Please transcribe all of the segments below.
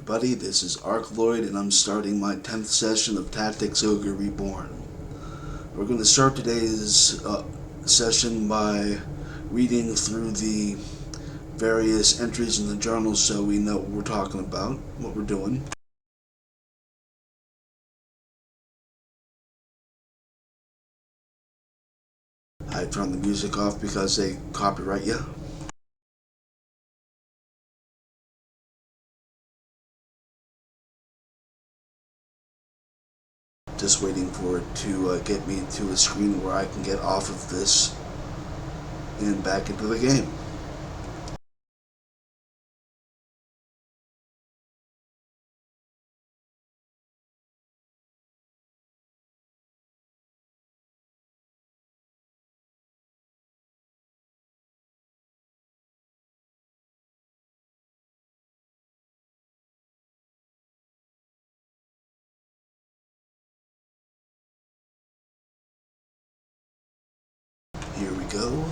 everybody, this is MacLeod and I'm starting my 10th session of Tactics Ogre Reborn. We're going to start today's session by reading through the various entries in the journal so we know what we're talking about, what we're doing. I turned the music off because they copyright you. Just waiting for it to get me to a screen where I can get off of this and back into the game. Here we go.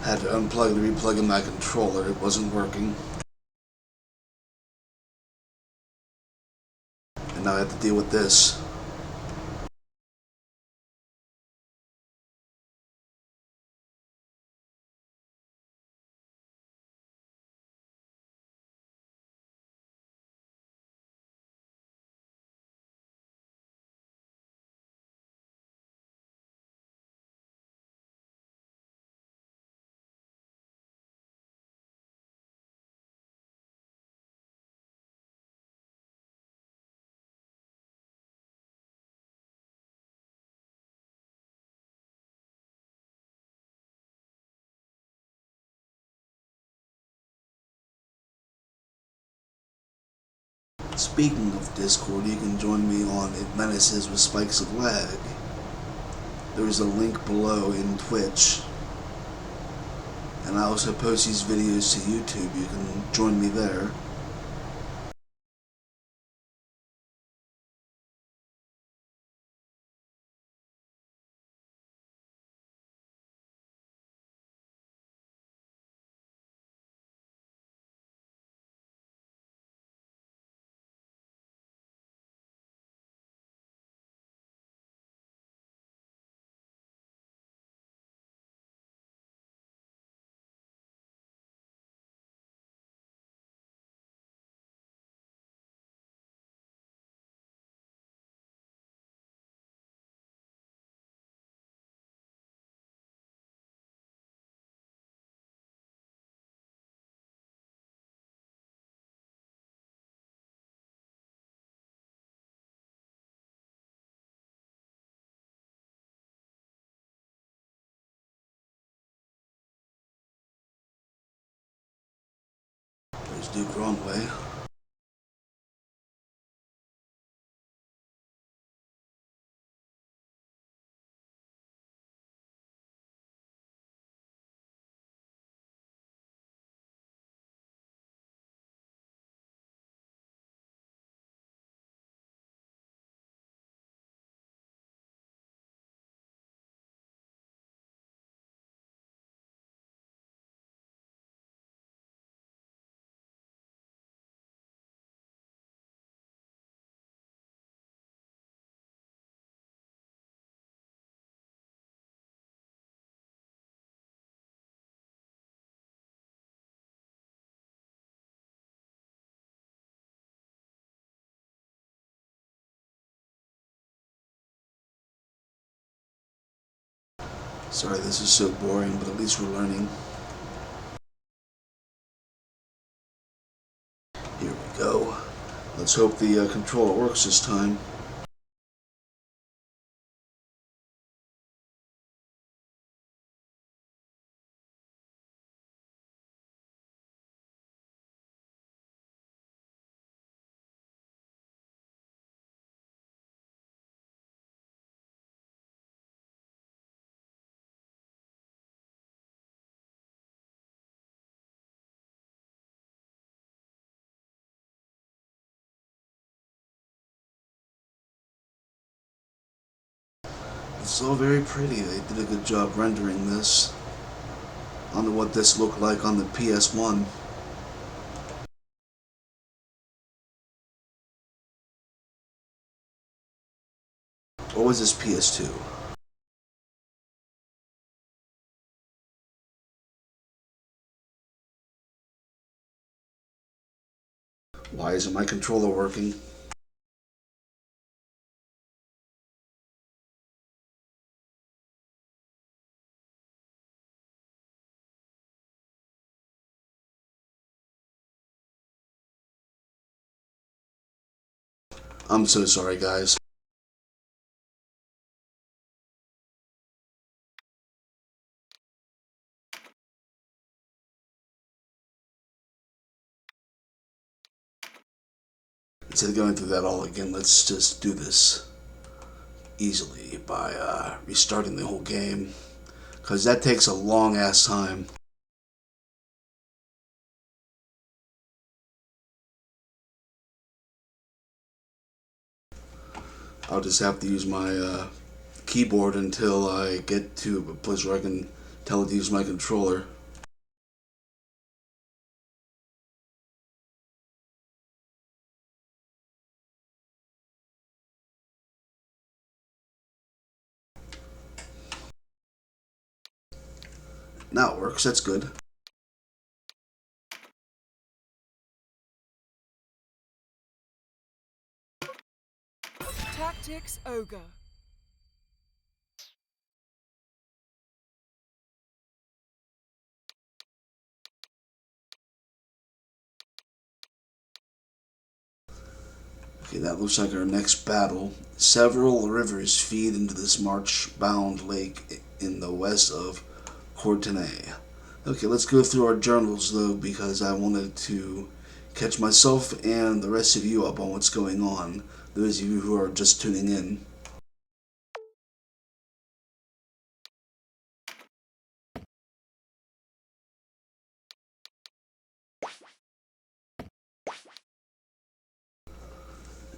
Had to unplug and replug in my controller, it wasn't working. And now I have to deal with this. Speaking of Discord, you can join me on It Menaces with Spikes of Lag. There is a link below in Twitch. And I also post these videos to YouTube. You can join me there. There's Duke wrong way. Sorry, this is so boring, but at least we're learning. Here we go. Let's hope the controller works this time. It's all very pretty. They did a good job rendering this. I don't know what this looked like on the PS1. Or was this PS2? Why isn't my controller working? I'm so sorry, guys. Instead of going through that all again, let's just do this easily by restarting the whole game. Because that takes a long ass time. I'll just have to use my keyboard until I get to a place where I can tell it to use my controller. Now it works, that's good. Tactics Ogre. Okay, that looks like our next battle. Several rivers feed into this marsh-bound lake in the west of Courtenay. Okay, let's go through our journals though, because I wanted to catch myself and the rest of you up on what's going on. Those of you who are just tuning in.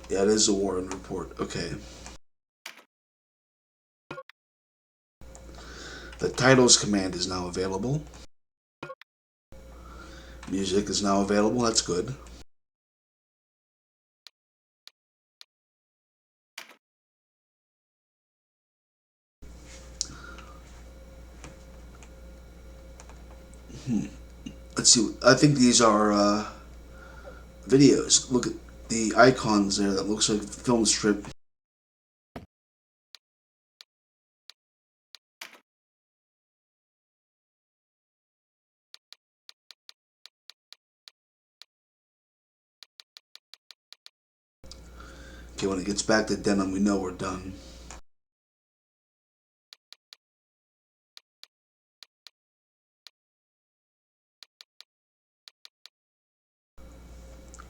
Yeah, it is a Warren report. Okay. The titles command is now available. Music is now available. That's good. Let's see. I think these are videos. Look at the icons there. That looks like a film strip. Okay, when it gets back to denim, we know we're done.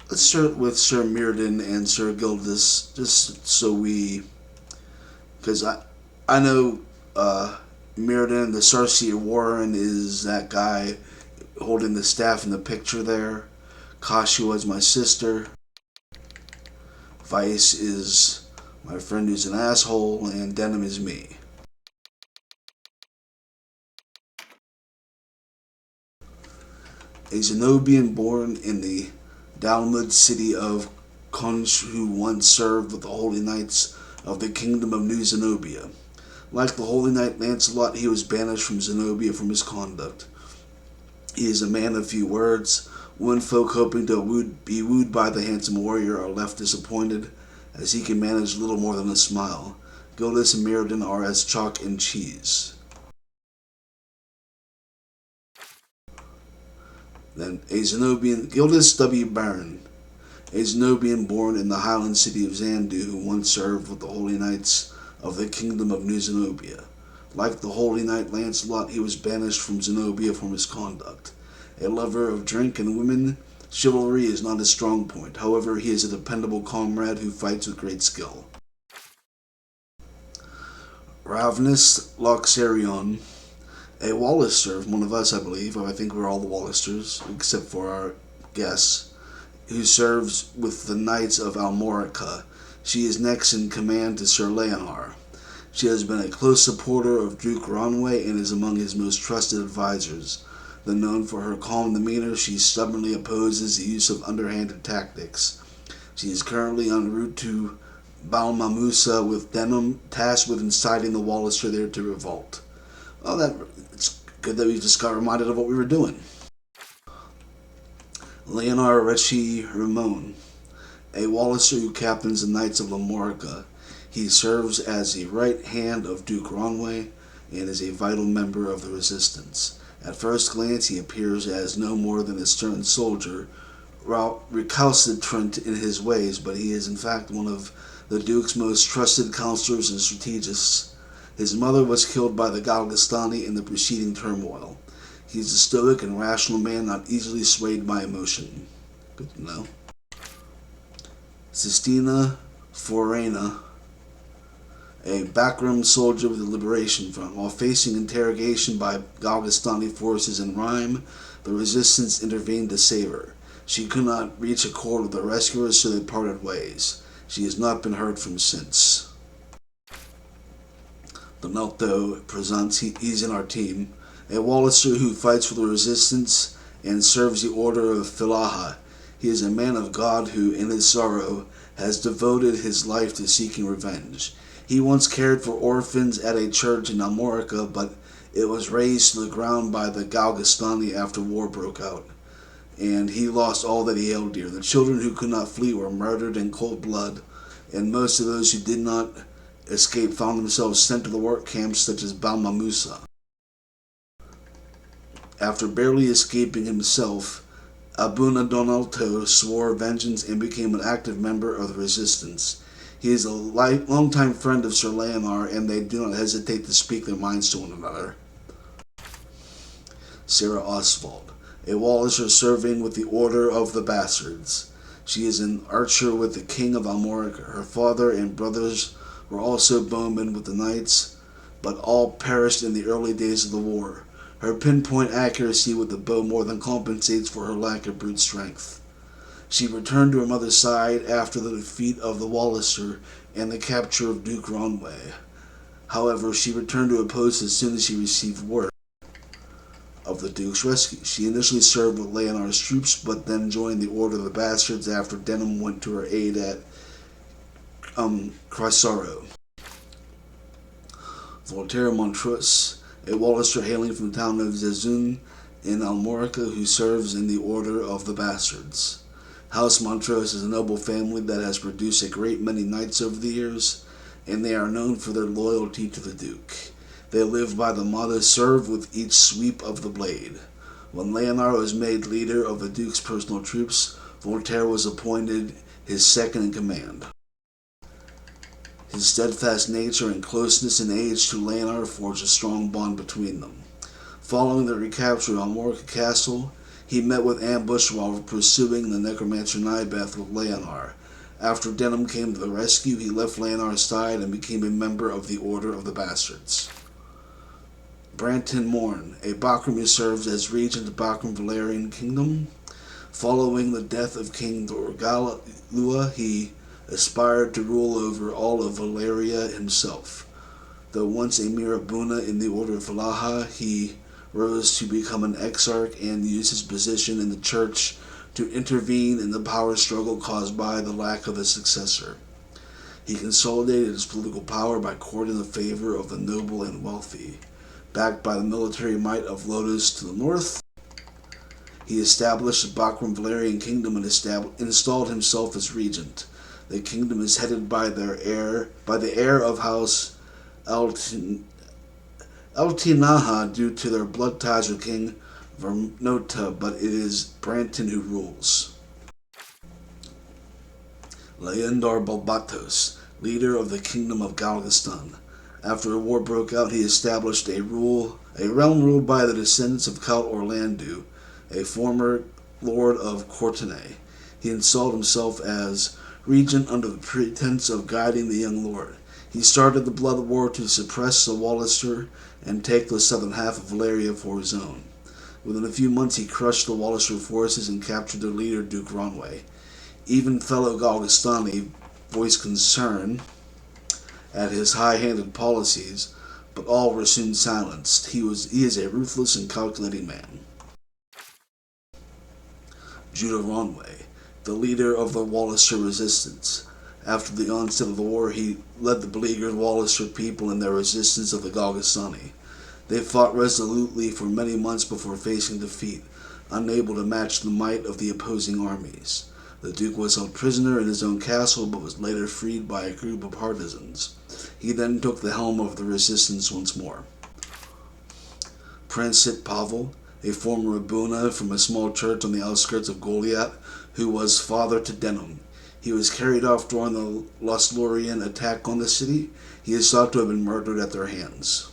Let's start with Sir Mirrodin and Sir Gildas, just so we, because I know Mirrodin, the Sarsier Warren, is that guy holding the staff in the picture there. Kashua is my sister. Vice is my friend who's an asshole, and Denim is me. A Zenobian born in the Dalmud city of Konch, who once served with the Holy Knights of the Kingdom of New Zenobia. Like the Holy Knight Lancelot, he was banished from Zenobia for misconduct. He is a man of few words. Womenfolk hoping to be wooed by the handsome warrior are left disappointed, as he can manage little more than a smile. Gildas and Mirrodin are as chalk and cheese. Then a Zenobian, Gildas W. Baron, a Zenobian born in the Highland city of Xandu, who once served with the Holy Knights of the Kingdom of New Zenobia. Like the Holy Knight Lancelot, he was banished from Zenobia for misconduct. A lover of drink and women, chivalry is not his strong point. However, he is a dependable comrade who fights with great skill. Ravnus Loxarion, a Wallister, one of us, I believe. I think we're all the Wallisters, except for our guest, who serves with the Knights of Almorica. She is next in command to Sir Leonhar. She has been a close supporter of Duke Ronway and is among his most trusted advisors. Though known for her calm demeanor, she stubbornly opposes the use of underhanded tactics. She is currently en route to Balmamusa with Denham, tasked with inciting the Walliser there to revolt. Well, it's good that we just got reminded of what we were doing. Leonard Recchi Ramon, a Walliser who captains the Knights of Lamorica. He serves as the right hand of Duke Ronway and is a vital member of the resistance. At first glance, he appears as no more than a stern soldier, recalcitrant in his ways, but he is in fact one of the Duke's most trusted counselors and strategists. His mother was killed by the Galgastani in the preceding turmoil. He is a stoic and rational man, not easily swayed by emotion. Good to know. Sistina Forena, a backroom soldier with the Liberation Front. While facing interrogation by Galgastani forces in Rhime, the resistance intervened to save her. She could not reach accord with the rescuers, so they parted ways. She has not been heard from since. Donaldo presents, he's in our team, a Walliser who fights for the resistance and serves the Order of Filaha. He is a man of God who, in his sorrow, has devoted his life to seeking revenge. He once cared for orphans at a church in Almorica, but it was razed to the ground by the Galgastani after war broke out, and he lost all that he held dear. The children who could not flee were murdered in cold blood, and most of those who did not escape found themselves sent to the work camps such as Balmamusa. After barely escaping himself, Abuna Donaldo swore vengeance and became an active member of the resistance. He is a longtime friend of Sir Leonard, and they do not hesitate to speak their minds to one another. Sarah Oswald, a Walliser serving with the Order of the Bastards. She is an archer with the King of Almorica. Her father and brothers were also bowmen with the Knights, but all perished in the early days of the war. Her pinpoint accuracy with the bow more than compensates for her lack of brute strength. She returned to her mother's side after the defeat of the Walliser and the capture of Duke Ronway. However, she returned to a post as soon as she received word of the Duke's rescue. She initially served with Leonard's troops, but then joined the Order of the Bastards after Denham went to her aid at Chrysaro. Voltaire Montrose, a Walliser hailing from the town of Zezun in Almorica, who serves in the Order of the Bastards. House Montrose is a noble family that has produced a great many knights over the years, and they are known for their loyalty to the Duke. They live by the motto, serve with each sweep of the blade. When Leonard was made leader of the Duke's personal troops, Voltaire was appointed his second in command. His steadfast nature and closeness in age to Leonard forged a strong bond between them. Following the recapture of Almorica Castle, he met with ambush while pursuing the necromancer Nibeth with Leonard. After Denham came to the rescue, he left Leonard's side and became a member of the Order of the Bastards. Branton Morn, a Bakram who serves as regent of Bakram Valerian Kingdom. Following the death of King Dorgalua, he aspired to rule over all of Valeria himself. Though once a mere Abuna in the Order of Valaha, he rose to become an exarch and used his position in the church to intervene in the power struggle caused by the lack of a successor. He consolidated his political power by courting the favor of the noble and wealthy. Backed by the military might of Lotus to the north, he established the Bakram Valerian Kingdom and installed himself as regent. The kingdom is headed by the heir of House Altinaha due to their blood ties with King Vernota, but it is Branton who rules. Leandar Balbatos, leader of the Kingdom of Galgastan. After a war broke out, he established a realm ruled by the descendants of Count Orlandu, a former lord of Courtenay. He installed himself as regent under the pretense of guiding the young lord. He started the blood war to suppress the Walliser and take the southern half of Valeria for his own. Within a few months, he crushed the Walliser forces and captured their leader, Duke Ronway. Even fellow Galgastani voiced concern at his high-handed policies, but all were soon silenced. He is a ruthless and calculating man. Judah Ronway, the leader of the Walliser resistance. After the onset of the war, he led the beleaguered Walliser people in their resistance of the Galgastani. They fought resolutely for many months before facing defeat, unable to match the might of the opposing armies. The Duke was held prisoner in his own castle, but was later freed by a group of partisans. He then took the helm of the resistance once more. Prince Pavel, a former Rabuna from a small church on the outskirts of Goliath, who was father to Denim. He was carried off during the Lothlorien attack on the city. He is thought to have been murdered at their hands.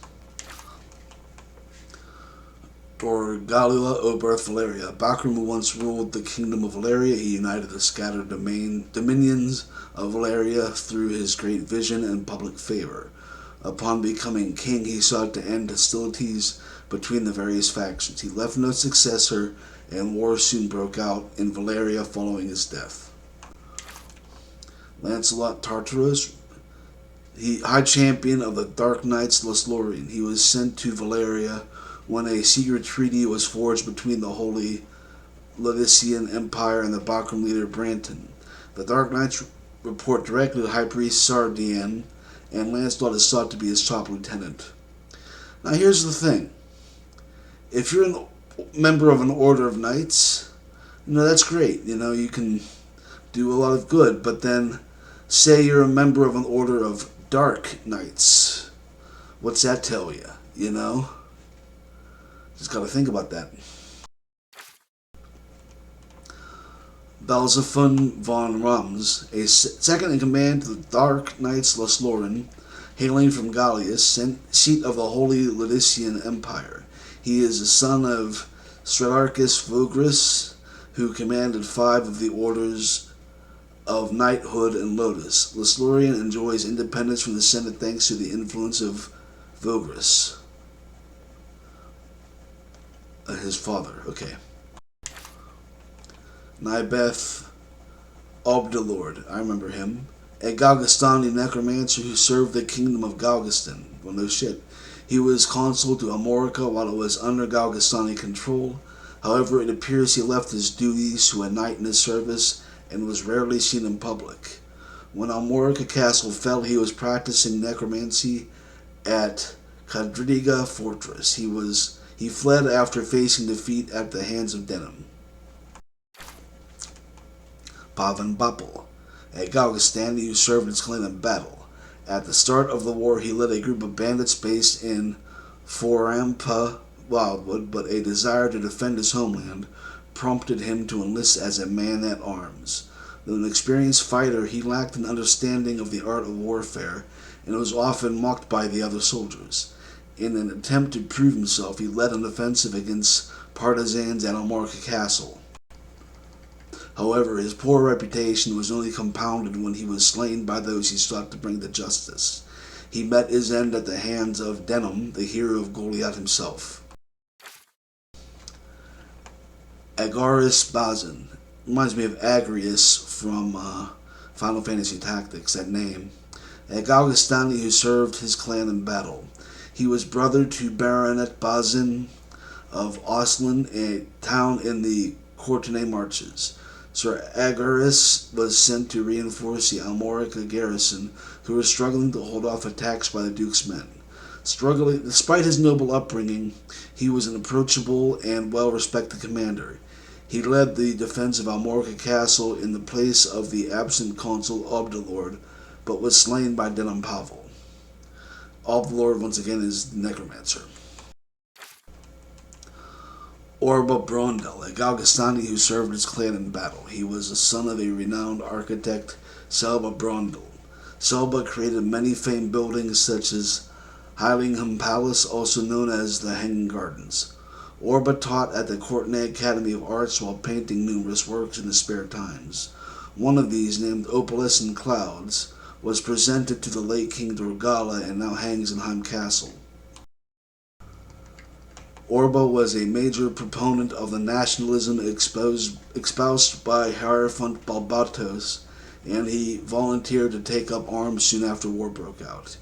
Dorgalula Oberth Valeria. Bakram once ruled the kingdom of Valeria. He united the scattered dominions of Valeria through his great vision and public favor. Upon becoming king, he sought to end hostilities between the various factions. He left no successor, and war soon broke out in Valeria following his death. Lancelot Tartarus, High Champion of the Dark Knights Lothlorien. He was sent to Valeria when a secret treaty was forged between the Holy Lydian Empire and the Bakram leader Branton. The Dark Knights report directly to High Priest Sardian, and Lancelot is thought to be his top lieutenant. Now here's the thing. If you're a member of an order of knights, that's great. You can do a lot of good, but then say you're a member of an order of dark knights. What's that tell you? Just gotta think about that. Balzaphon von Rams, a second in command to the Dark Knights Lothlorien, hailing from Gallius, seat of the Holy Lydian Empire. He is the son of Strelarchus Vogris, who commanded 5 of the orders of knighthood and Lotus. Lothlorien enjoys independence from the Senate thanks to the influence of Vogris, his father. Okay. Nibeth Obdelord, I remember him. A Galgastani necromancer who served the kingdom of Galgastan. Well, no shit. He was consul to Amorica while it was under Galgastani control. However, it appears he left his duties to a knight in his service and was rarely seen in public. When Amorica Castle fell, he was practicing necromancy at Kadriga Fortress. He fled after facing defeat at the hands of Denim. Pavan Bapel, a Galgastani who served his clan in battle. At the start of the war, he led a group of bandits based in Forampa Wildwood, but a desire to defend his homeland prompted him to enlist as a man-at-arms. Though an experienced fighter, he lacked an understanding of the art of warfare and was often mocked by the other soldiers. In an attempt to prove himself, he led an offensive against partisans at Amorica Castle. However, his poor reputation was only compounded when he was slain by those he sought to bring to justice. He met his end at the hands of Denim, the hero of Goliath himself. Agaris Bazin. Reminds me of Agrius from Final Fantasy Tactics, that name. A Galgastani who served his clan in battle. He was brother to Baronet Bazin of Oslin, a town in the Courtenay Marches. Sir Agaris was sent to reinforce the Almorica garrison, who were struggling to hold off attacks by the Duke's men. Despite his noble upbringing, he was an approachable and well-respected commander. He led the defense of Almorica Castle in the place of the absent consul Obdelord, but was slain by Denim Pavel. Obdelord, once again, is the necromancer. Orba Brondel, a Galgastani who served his clan in battle. He was the son of a renowned architect, Selba Brondel. Selba created many famed buildings such as Heilingham Palace, also known as the Hanging Gardens. Orba taught at the Courtenay Academy of Arts while painting numerous works in his spare times. One of these, named Opalescent Clouds, was presented to the late King Dorgala and now hangs in Heim Castle. Orba was a major proponent of the nationalism espoused by Hierophant Balbatos and he volunteered to take up arms soon after war broke out.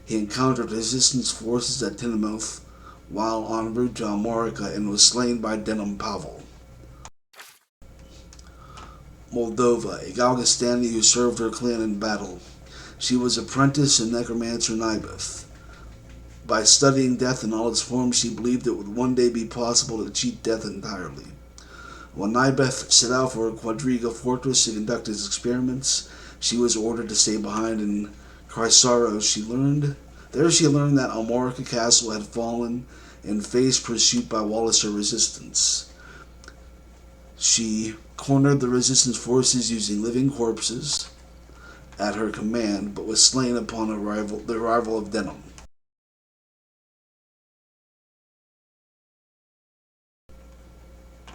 He encountered resistance forces at Tinamouth while en route to Amorica and was slain by Denham Pavel. Moldova, a Galgastani who served her clan in battle. She was apprenticed to necromancer Nibeth. By studying death in all its forms, she believed it would one day be possible to cheat death entirely. When Nibeth set out for Quadriga Fortress to conduct his experiments, she was ordered to stay behind in Chrysaros. She learned that Amorica Castle had fallen and faced pursuit by Walliser resistance. She cornered the resistance forces using living corpses at her command, but was slain upon the arrival of Denham.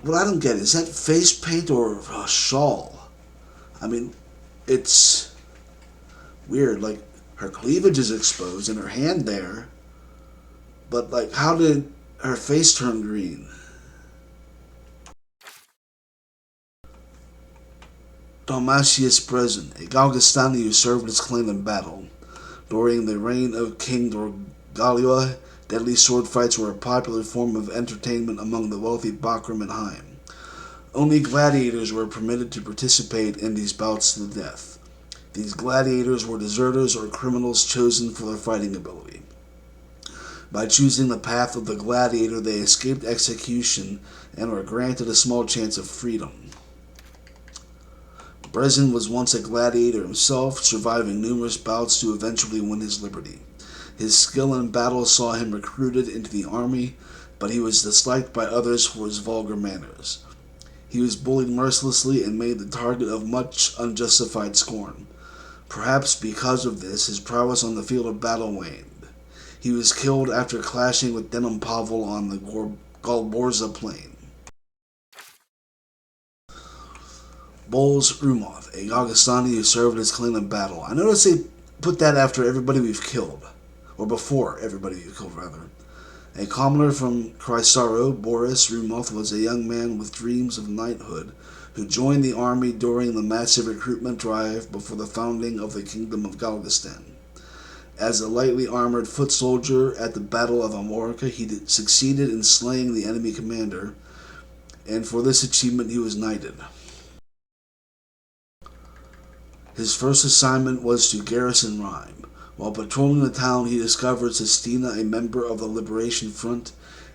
What I don't get is that face paint or a shawl? I mean, it's weird. Like, her cleavage is exposed and her hand there, but like, how did her face turn green? Dalmatius Brezin, a Galgastani who served his clan in battle. During the reign of King Dorgalua, deadly sword fights were a popular form of entertainment among the wealthy Bakram and Haim. Only gladiators were permitted to participate in these bouts to the death. These gladiators were deserters or criminals chosen for their fighting ability. By choosing the path of the gladiator, they escaped execution and were granted a small chance of freedom. Brezin was once a gladiator himself, surviving numerous bouts to eventually win his liberty. His skill in battle saw him recruited into the army, but he was disliked by others for his vulgar manners. He was bullied mercilessly and made the target of much unjustified scorn. Perhaps because of this, his prowess on the field of battle waned. He was killed after clashing with Denham Pavel on the Golborza plain. Bols Rumoth, a Galgastani who served his clan in battle. I noticed they put that after everybody we've killed. Or before everybody we've killed, rather. A commoner from Chrysaro, Boris Rumoth was a young man with dreams of knighthood who joined the army during the massive recruitment drive before the founding of the Kingdom of Galgastan. As a lightly armored foot soldier at the Battle of Amorica, he succeeded in slaying the enemy commander, and for this achievement he was knighted. His first assignment was to garrison Rhime. While patrolling the town, he discovered Sistina, a member of the Liberation Front,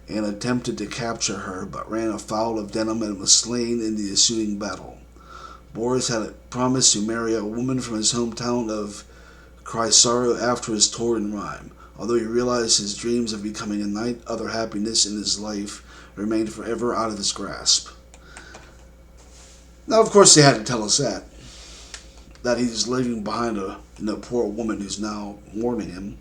and attempted to capture her, but ran afoul of Denham and was slain in the ensuing battle. Boris had promised to marry a woman from his hometown of Chrysaro after his tour in Rhime. Although he realized his dreams of becoming a knight, other happiness in his life remained forever out of his grasp. Now, of course, they had to tell us that he's leaving behind a poor woman who's now mourning him.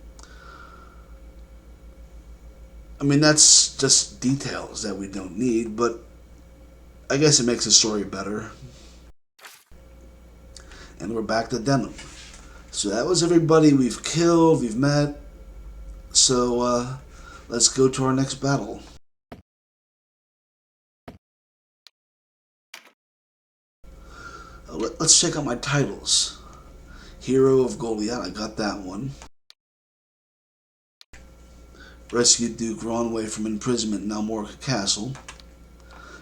I mean, that's just details that we don't need, but I guess it makes the story better. And we're back to Denham. So that was everybody we've killed, we've met. So let's go to our next battle. Let's check out my titles. Hero of Goliath, I got that one. Rescued Duke Ronway from imprisonment in Almorca Castle.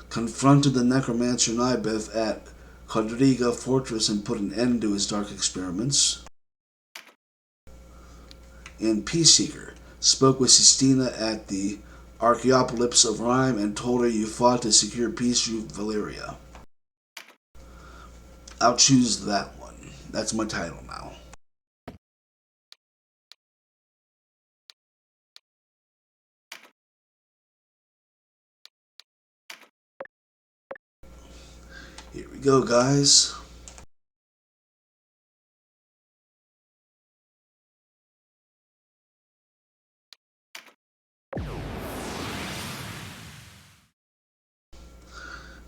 Confronted the necromancer Nibeth at Quadriga Fortress and put an end to his dark experiments. And Peaceseeker spoke with Sistina at the Archaeopolis of Rhime and told her you fought to secure peace through Valyria. I'll choose that one. That's my title now. Here we go, guys.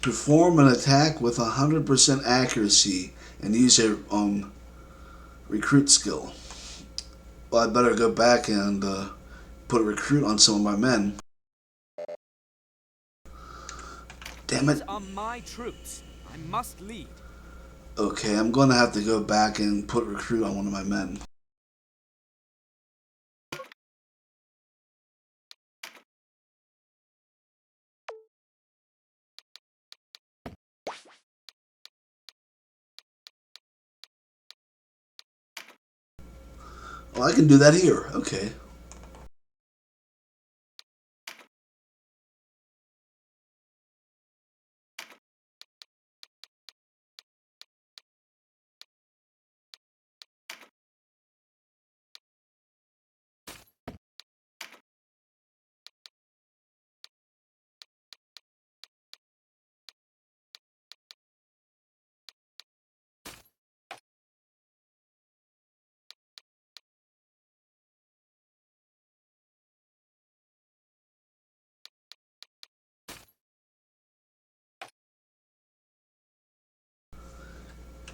Perform an attack with 100% accuracy and use a recruit skill. Well, I better go back and put a recruit on some of my men. Damn it. These are my troops. I must lead. Okay, I'm gonna have to go back and put recruit on one of my men. Oh, I can do that here. Okay.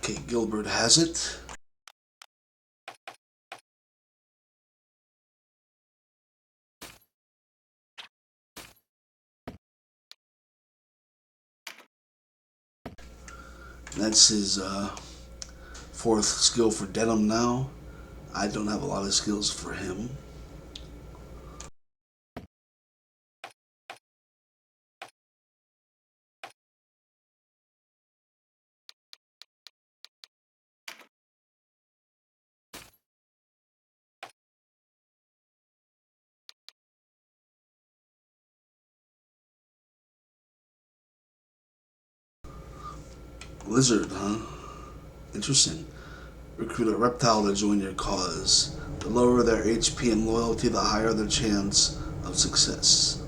Okay, Gilbert has it. That's his fourth skill for Denim now. I don't have a lot of skills for him. Lizard, huh? Interesting. Recruit a reptile to join your cause. The lower their HP and loyalty, the higher their chance of success.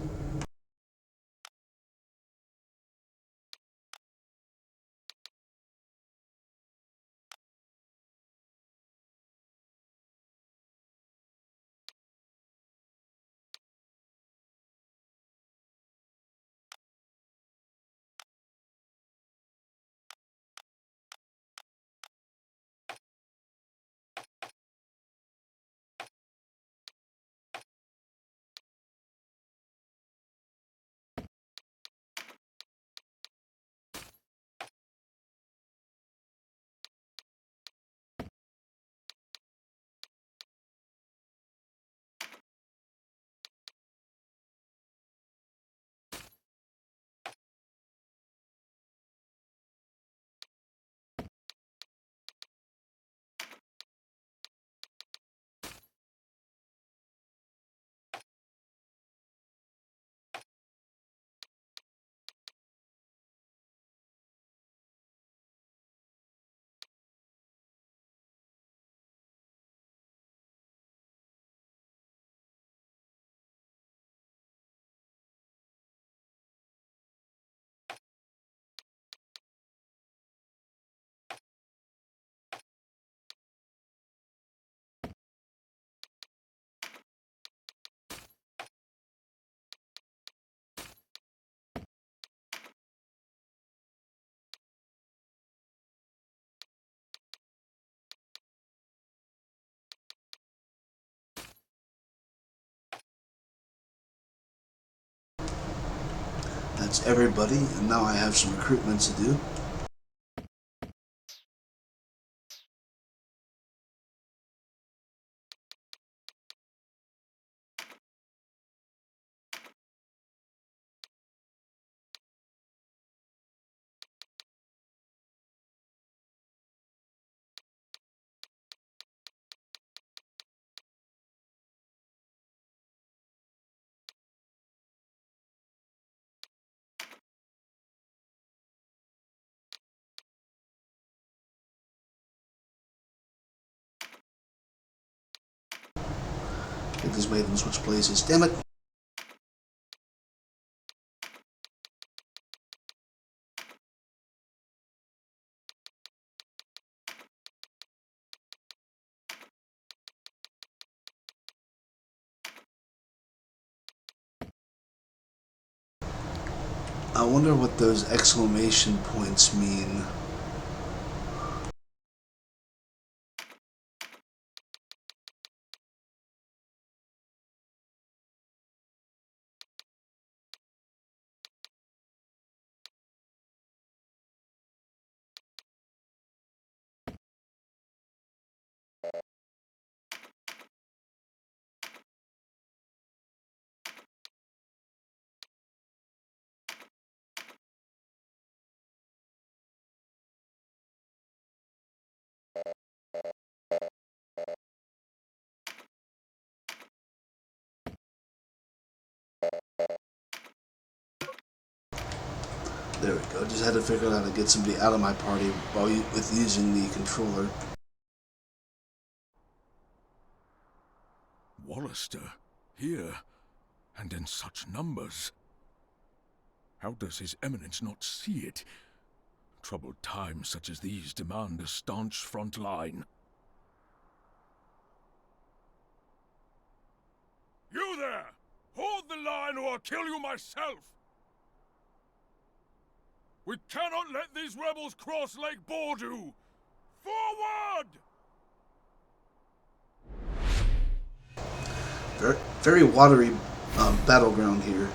That's everybody, and now I have some recruitment to do. Get this made and switch places. Damn it! I wonder what those exclamation points mean. There we go. Just had to figure out how to get somebody out of my party with using the controller. Wallister, here, and in such numbers. How does His Eminence not see it? Troubled times such as these demand a staunch front line. You there! Hold the line or I'll kill you myself! We cannot let these rebels cross Lake Bordeaux! Forward! Very watery battleground here.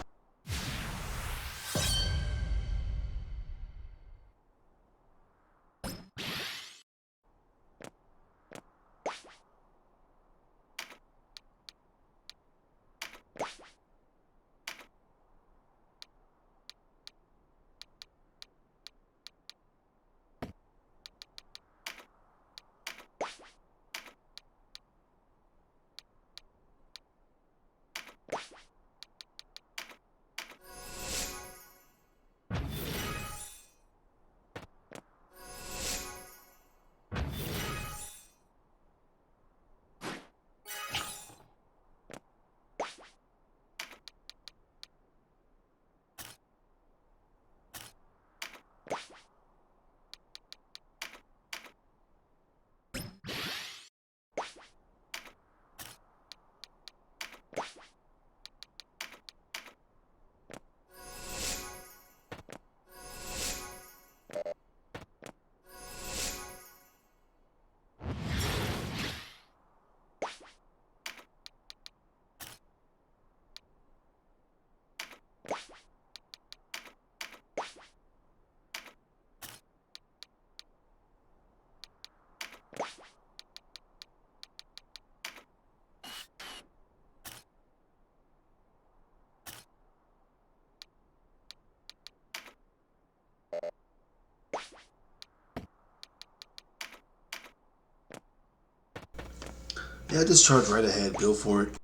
Yeah, just charge right ahead. Go for it.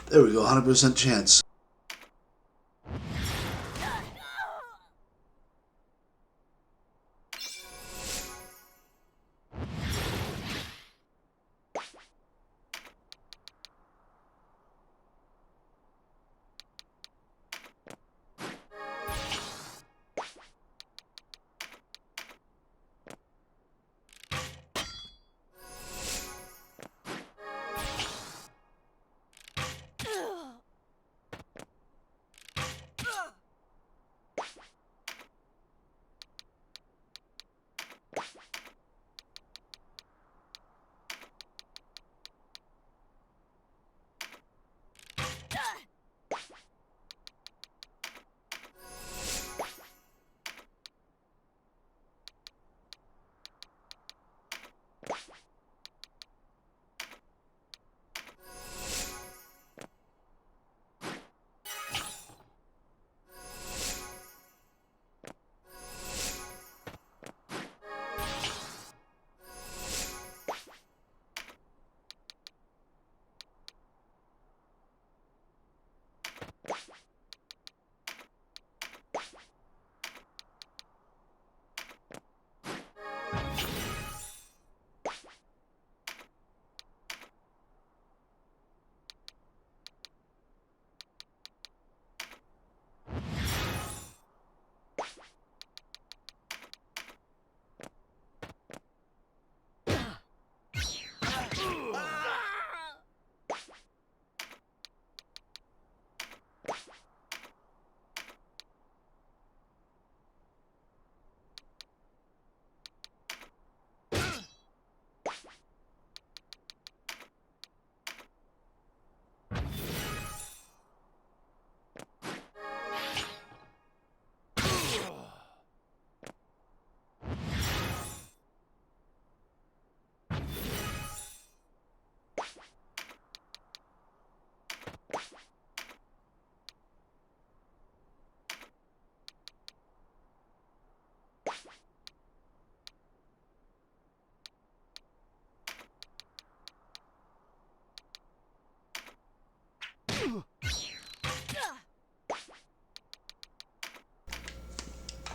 There we go. 100% chance.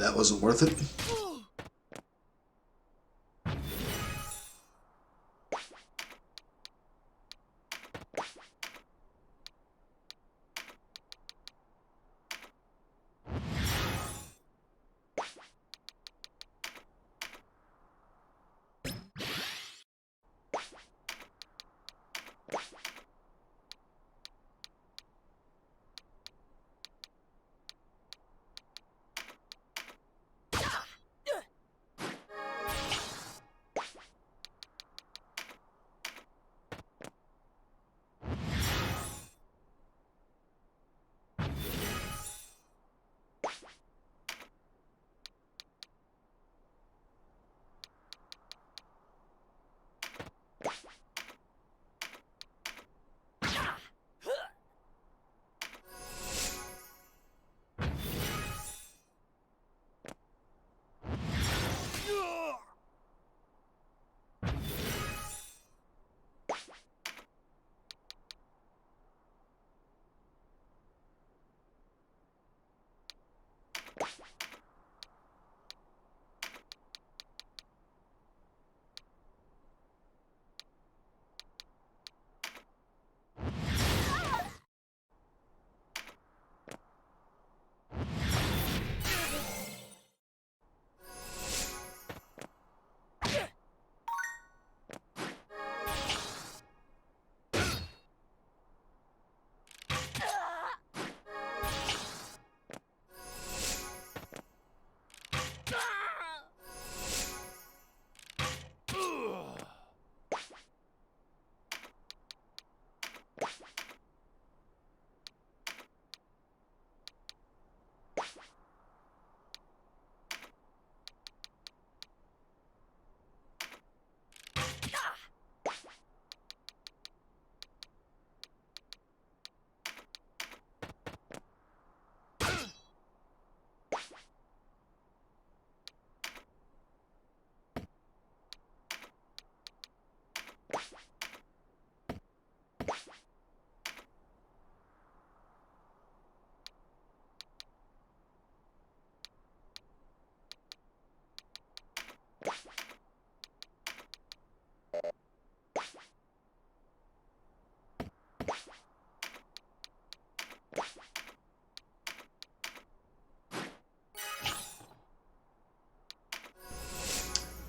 That wasn't worth it.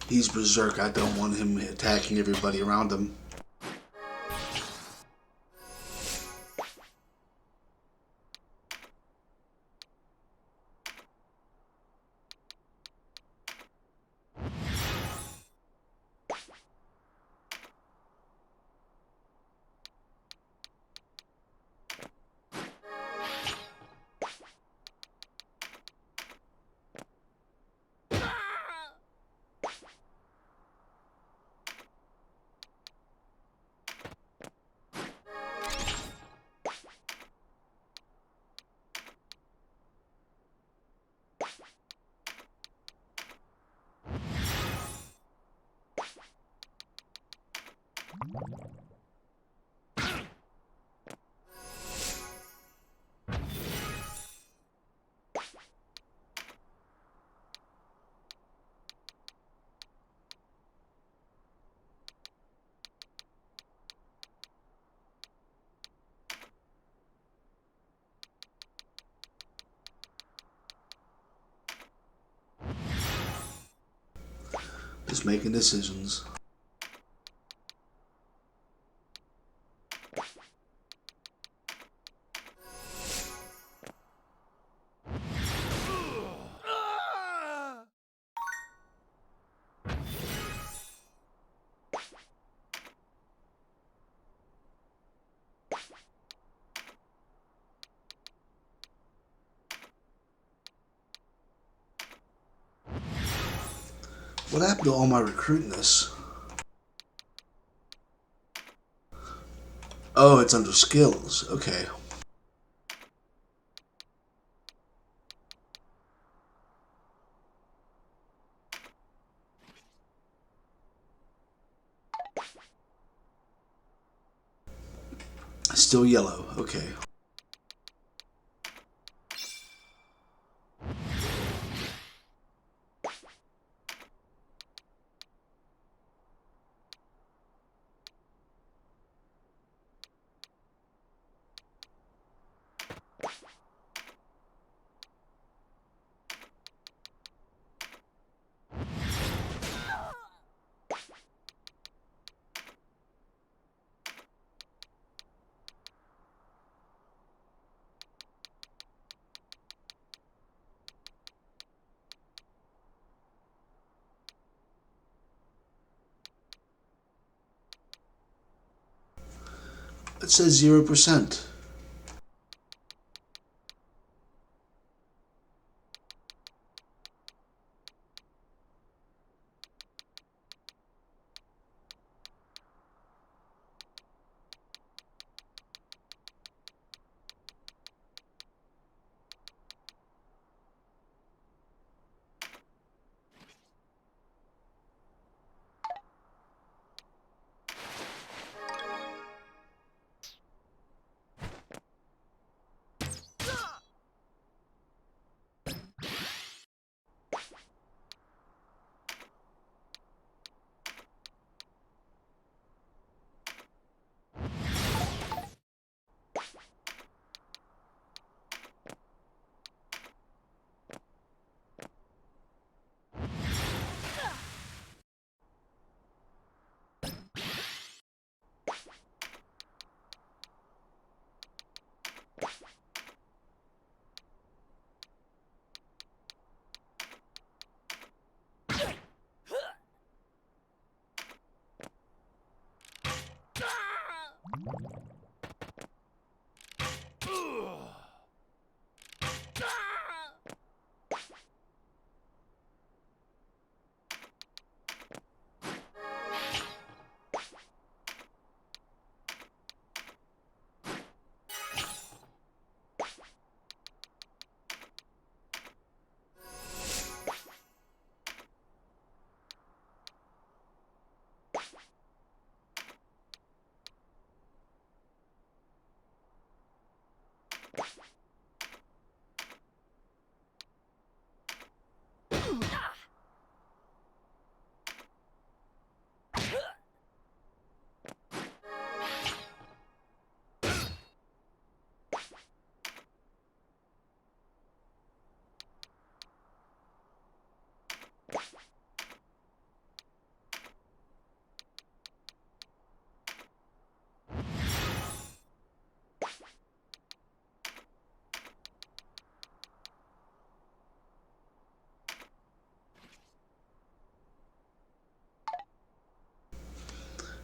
He's berserk. I don't want him attacking everybody around him. Just making decisions. What happened to all my recruitness? Oh, it's under skills. Okay. Still yellow. Okay. It says 0%.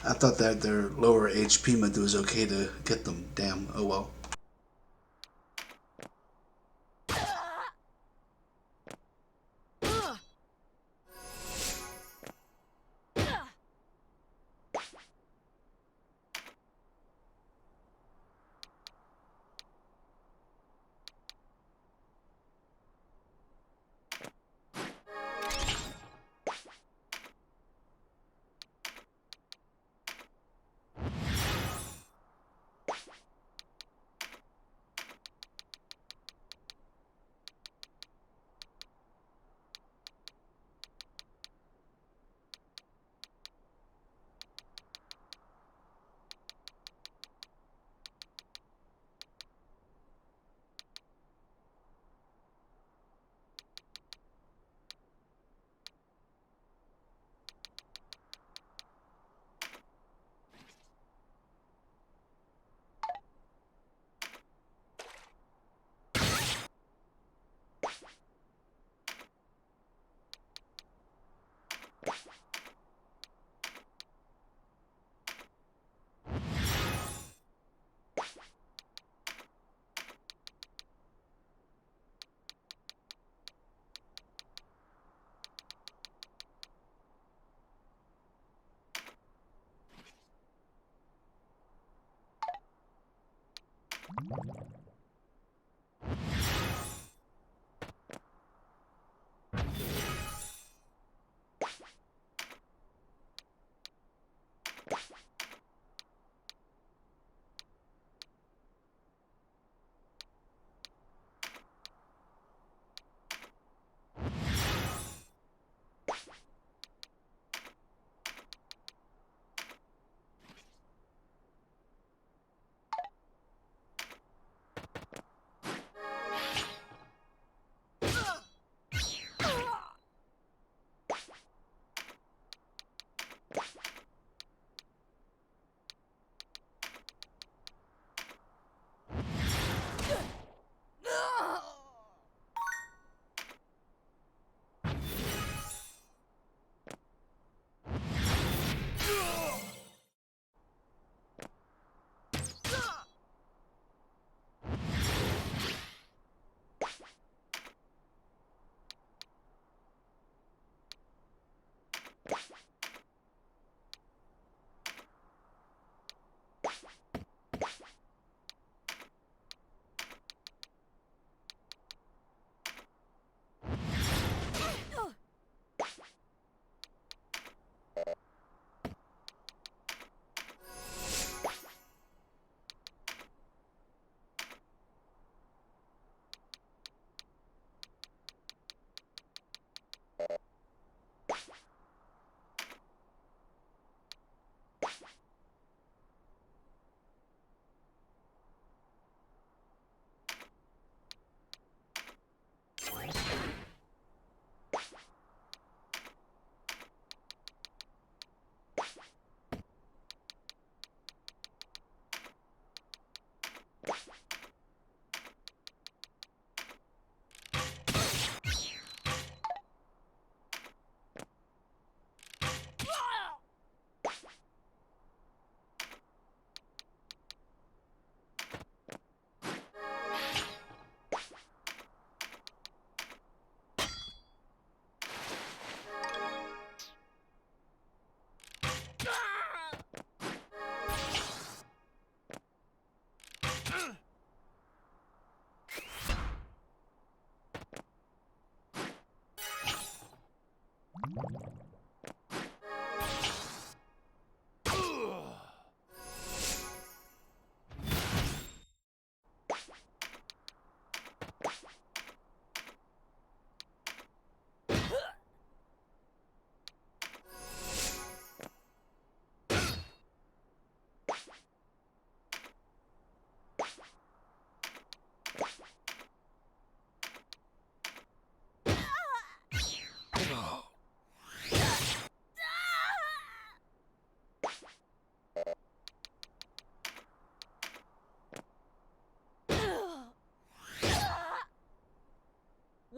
I thought that their lower HP meant it was okay to get them. Damn. Oh well.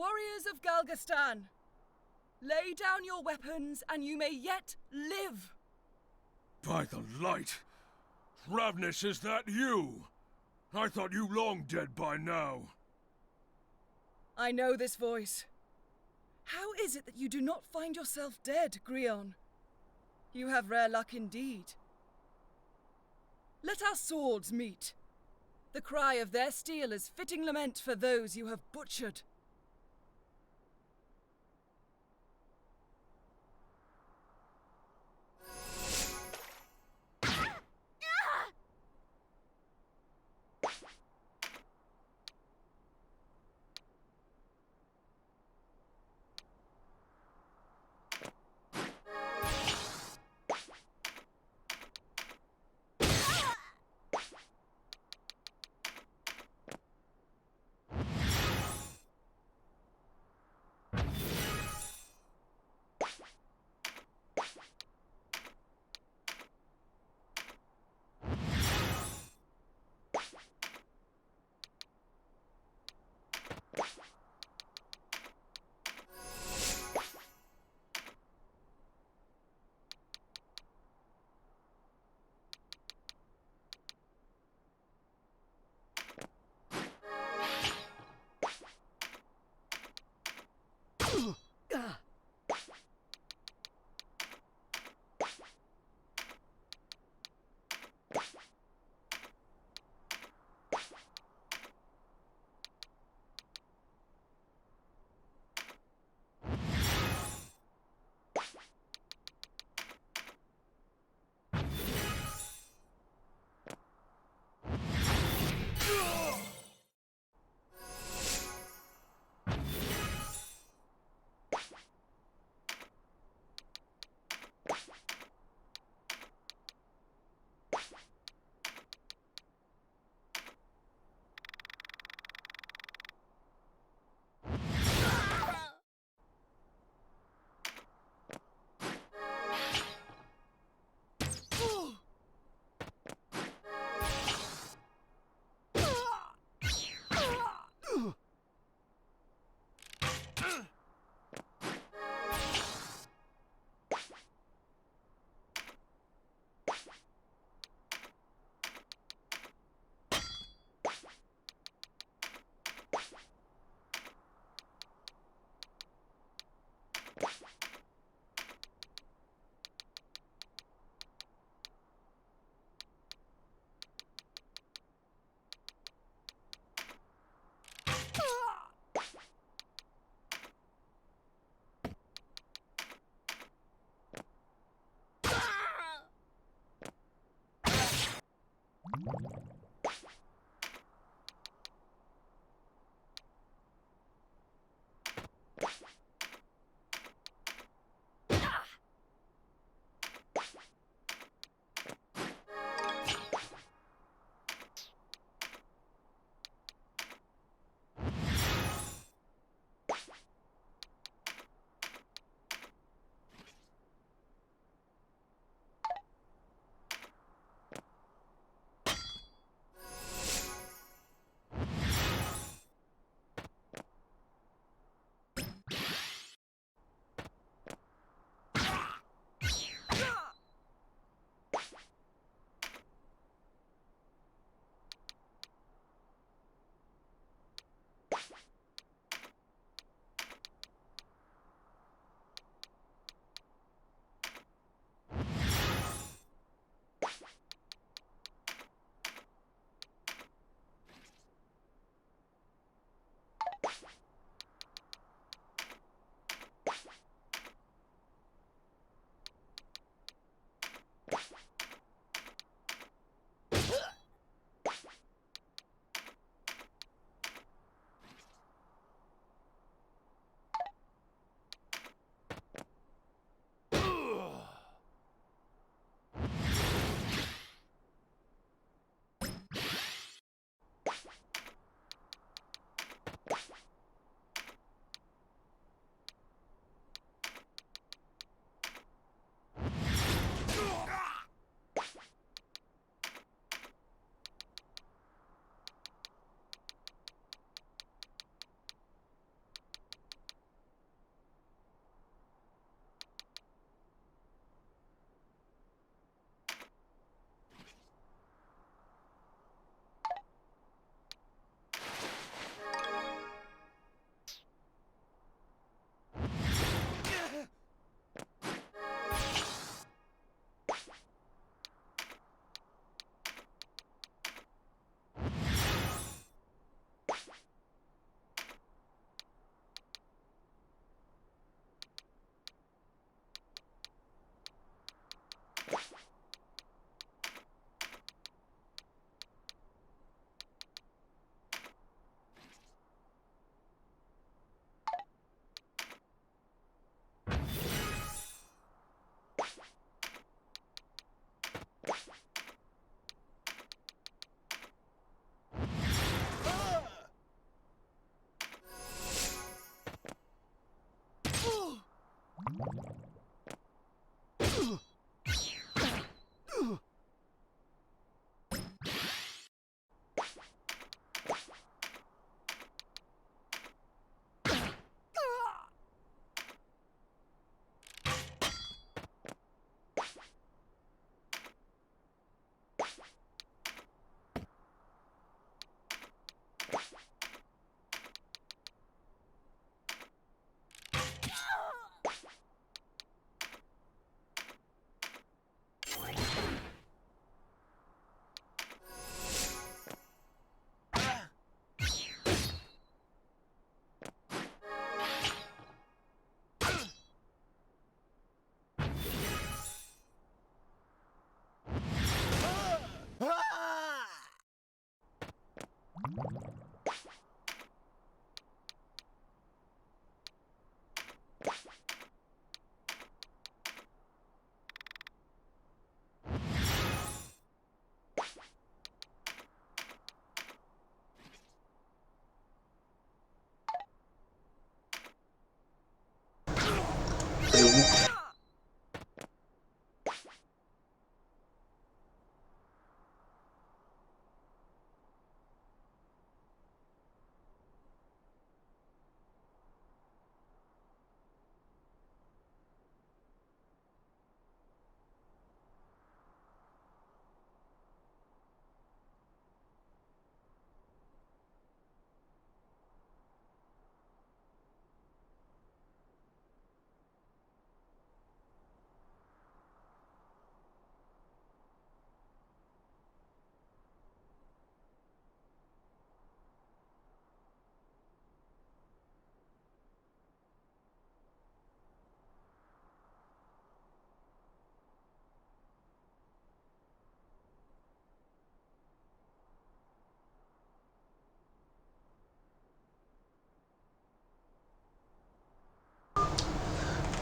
Warriors of Galgastan, lay down your weapons and you may yet live. By the light! Ravnus, is that you? I thought you long dead by now. I know this voice. How is it that you do not find yourself dead, Grion? You have rare luck indeed. Let our swords meet. The cry of their steel is fitting lament for those you have butchered.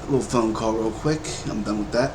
A little phone call real quick. I'm done with that.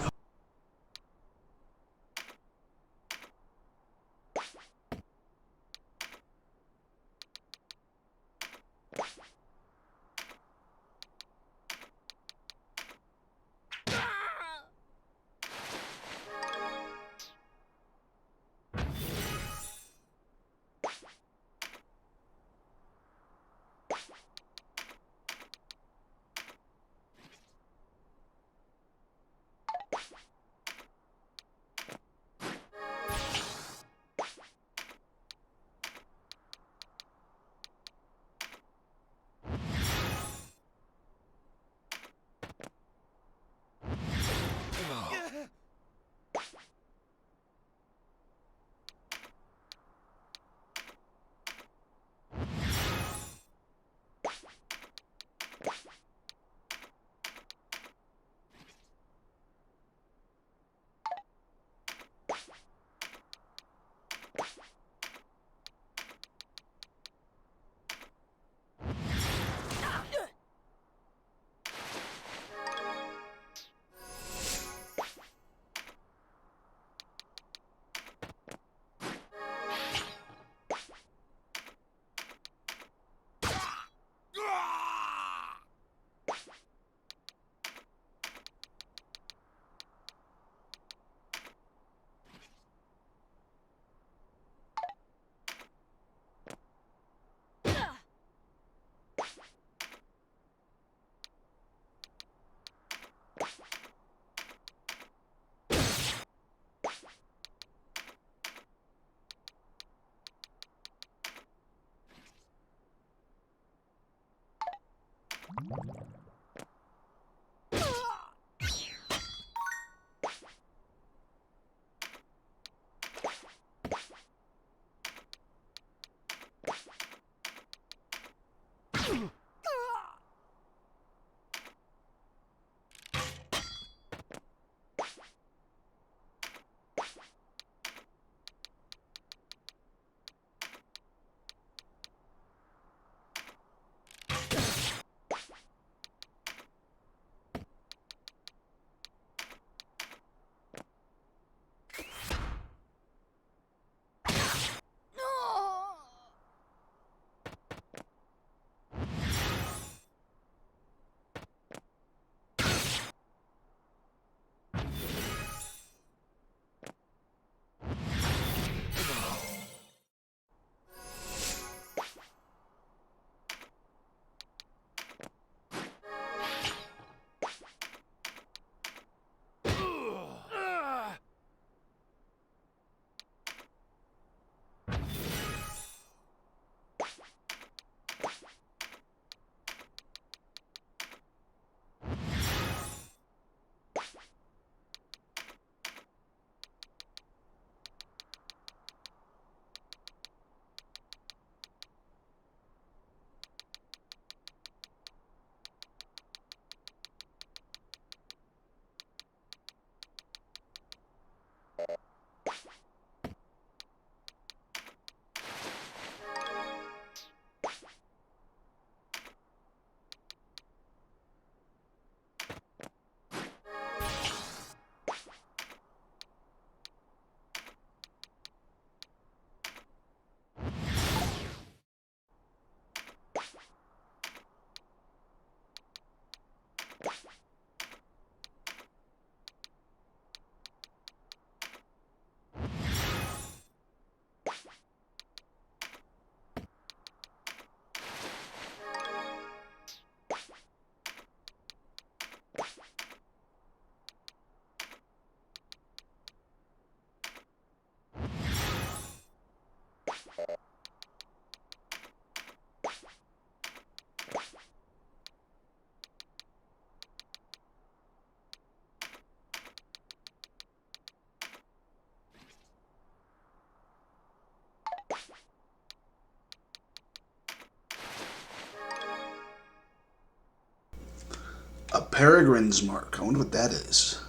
Peregrine's Mark. I wonder what that is.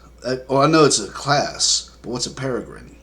Oh, I know it's a class, but what's a Peregrine?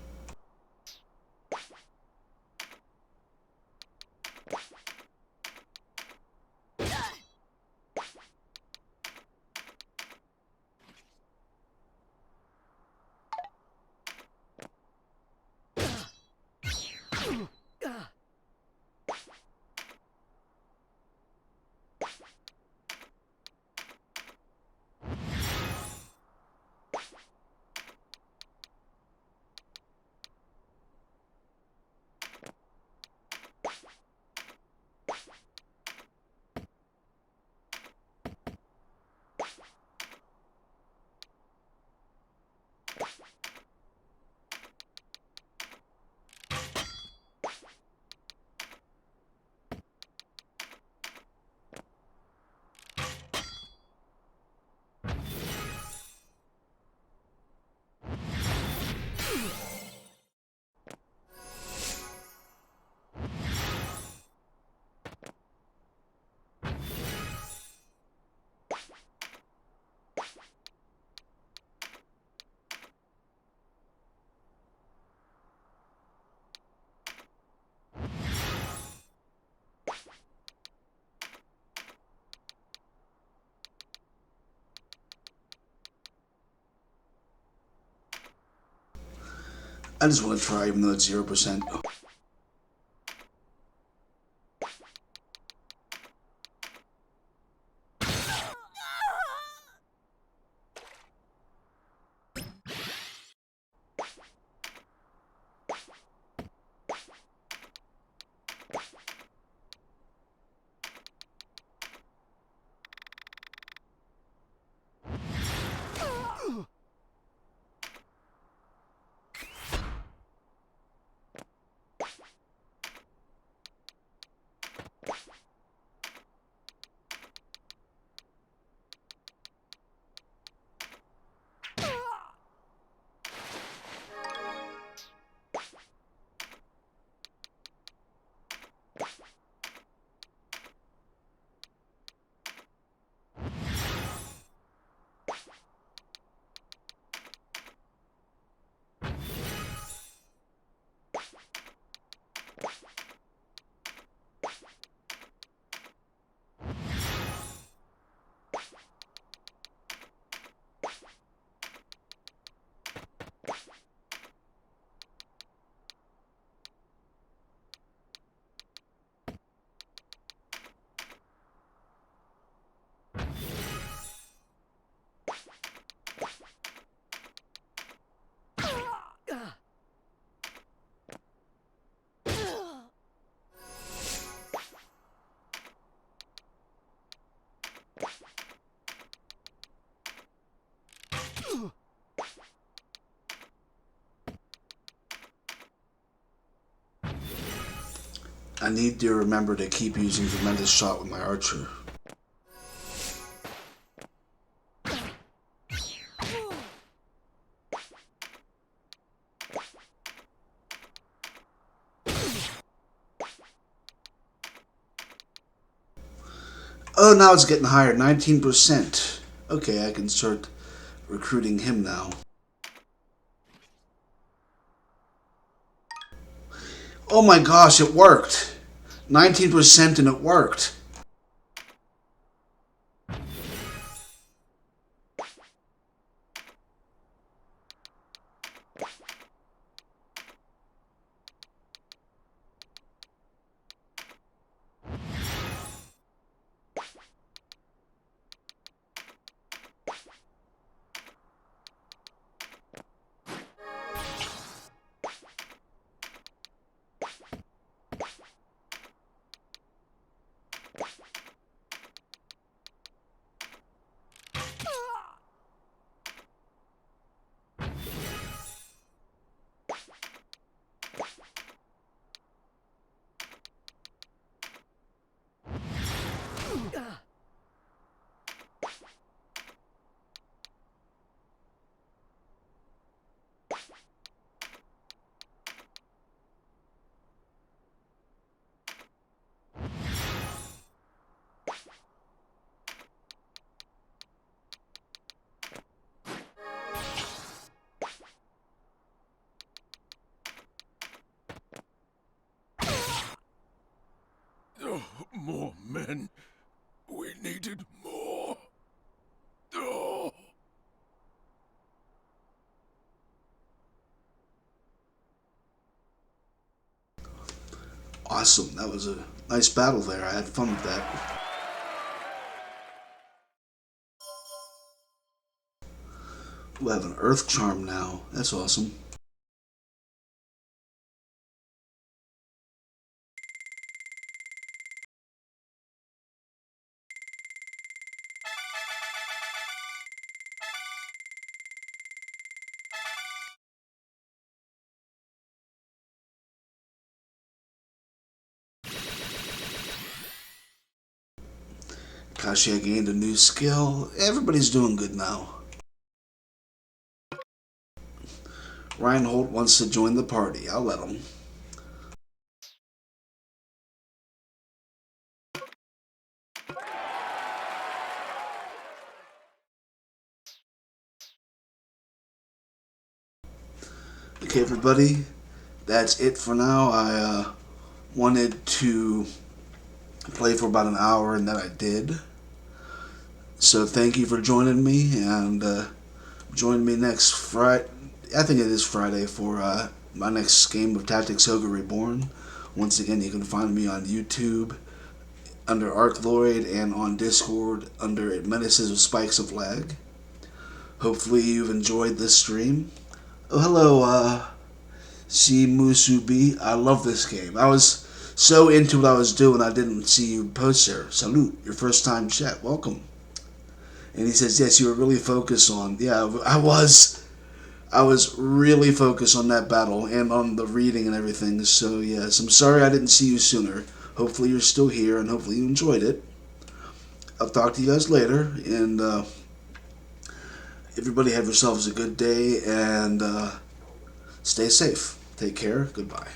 I just want to try, even though it's 0%. I need to remember to keep using tremendous shot with my archer. Oh, now it's getting higher, 19%. Okay, I can start recruiting him now. Oh my gosh, it worked! 19% and it worked. Oh, more men. We needed more. Oh. Awesome. That was a nice battle there. I had fun with that. We have an Earth Charm now. That's awesome. Kashi gained a new skill. Everybody's doing good now. Reinhold wants to join the party. I'll let him. Okay, everybody. That's it for now. I wanted to play for about an hour, and that I did. So thank you for joining me, and join me next Friday. I think it is Friday for my next game of Tactics Ogre Reborn. Once again, you can find me on YouTube under MacLeod and on Discord under Menaces of Spikes of Lag. Hopefully you've enjoyed this stream. Oh, hello, Musubi. I love this game. I was so into what I was doing, I didn't see you post there. Salute, your first time chat. Welcome. And he says, yes, you were really focused on. Yeah, I was. I was really focused on that battle and on the reading and everything. So, yes, I'm sorry I didn't see you sooner. Hopefully you're still here and hopefully you enjoyed it. I'll talk to you guys later. And everybody have yourselves a good day and stay safe. Take care. Goodbye.